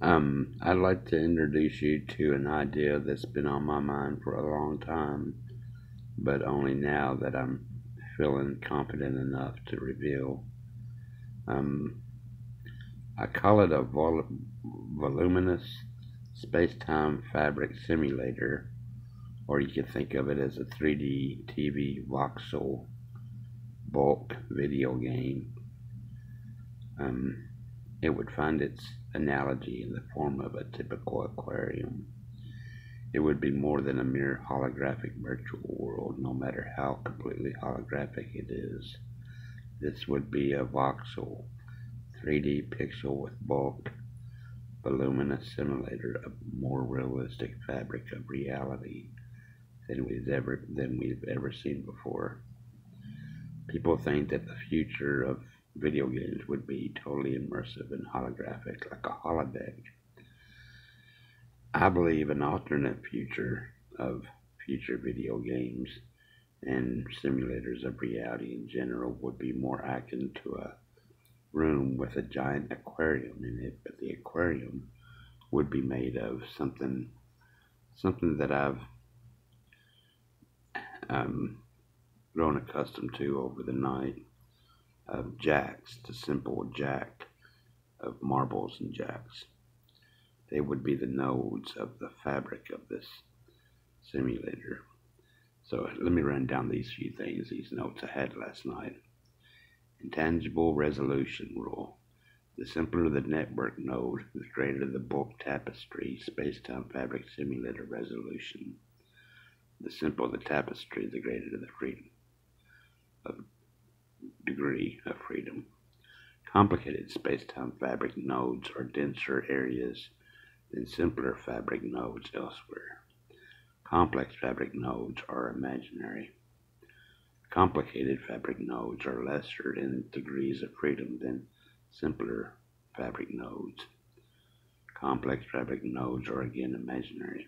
I'd like to introduce you to an idea that's been on my mind for a long time, but only now that I'm feeling confident enough to reveal. Um, I call it a voluminous space-time fabric simulator, or you could think of it as a 3D TV voxel bulk video game. Um, it would find its analogy in the form of a typical aquarium. It would be more than a mere holographic virtual world, no matter how completely holographic it is. This would be a voxel, 3D pixel with bulk, voluminous simulator of more realistic fabric of reality than we've ever seen before. People think that the future of video games would be totally immersive and holographic, like a holodeck. I believe an alternate future of future video games and simulators of reality in general would be more akin to a room with a giant aquarium in it, but the aquarium would be made of something that I've um, grown accustomed to over the night, of jacks, the simple jack of marbles and jacks. They would be the nodes of the fabric of this simulator. So let me run down these few things, these notes I had last night. Intangible resolution rule. The simpler the network node, the greater the bulk tapestry space-time fabric simulator resolution. The simpler the tapestry, the greater the freedom of degree of freedom. Complicated space-time fabric nodes are denser areas than simpler fabric nodes elsewhere. Complex fabric nodes are imaginary. Complicated fabric nodes are lesser in degrees of freedom than simpler fabric nodes. Complex fabric nodes are again imaginary.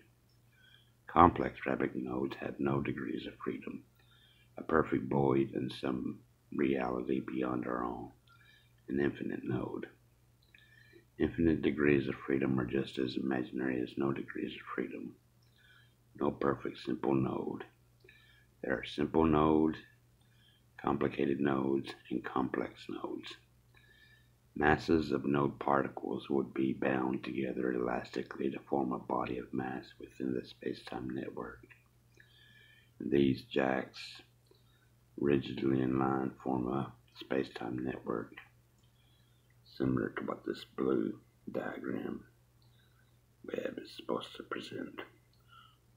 Complex fabric nodes have no degrees of freedom, a perfect void in some reality beyond our own, an infinite node. Infinite degrees of freedom are just as imaginary as no degrees of freedom. No perfect simple node. There are simple nodes, complicated nodes, and complex nodes. Masses of node particles would be bound together elastically to form a body of mass within the spacetime network. These jacks, rigidly in line, form a spacetime network, similar to what this blue diagram web is supposed to present.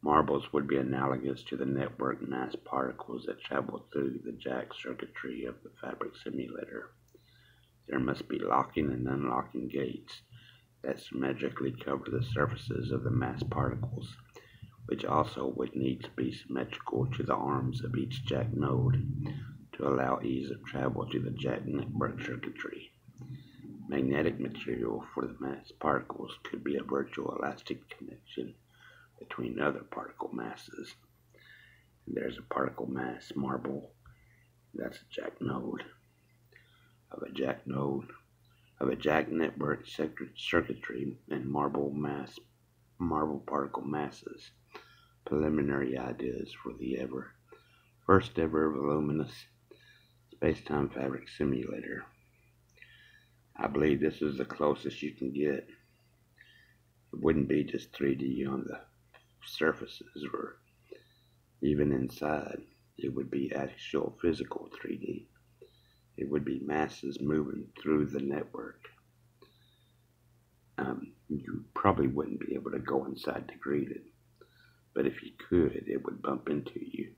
Marbles would be analogous to the network mass particles that travel through the jack circuitry of the fabric simulator. There must be locking and unlocking gates that symmetrically cover the surfaces of the mass particles, which also would need to be symmetrical to the arms of each jack node to allow ease of travel to the jack network circuitry. Magnetic material for the mass particles could be a virtual elastic connection between other particle masses. There's a particle mass marble, that's a jack node. Of a jack network circuitry and marble particle masses. Preliminary ideas for the first ever voluminous space-time fabric simulator. I believe this is the closest you can get. It wouldn't be just 3D on the surfaces or even inside. It would be actual physical 3D. It would be masses moving through the network. You probably wouldn't be able to go inside to greet it, but if you could, it would bump into you.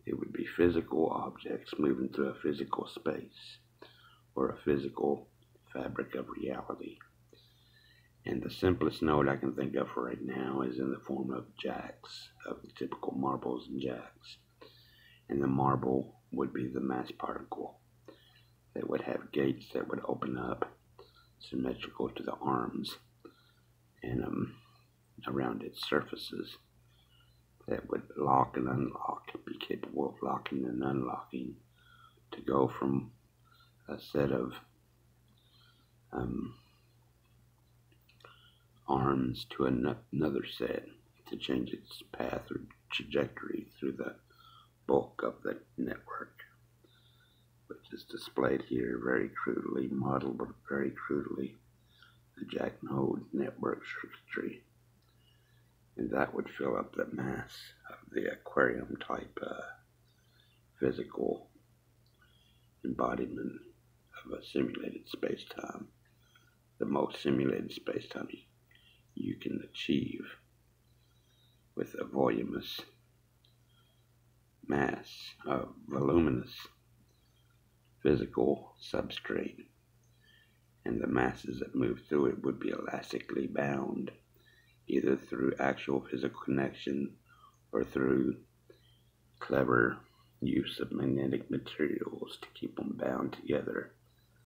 It would be physical objects moving through a physical space or a physical fabric of reality. And the simplest node I can think of for right now is in the form of jacks, of the typical marbles and jacks. And the marble would be the mass particle that would have gates that would open up symmetrical to the arms and around its surfaces that would lock and unlock, be capable of locking and unlocking to go from a set of arms to another set to change its path or trajectory through the bulk of the network, which is displayed here very crudely, modeled very crudely, the jack node network circuitry. And that would fill up the mass of the aquarium type physical embodiment of a simulated space-time, the most simulated space-time you can achieve with a voluminous mass of voluminous physical substrate, and the masses that move through it would be elastically bound, either through actual physical connection or through clever use of magnetic materials to keep them bound together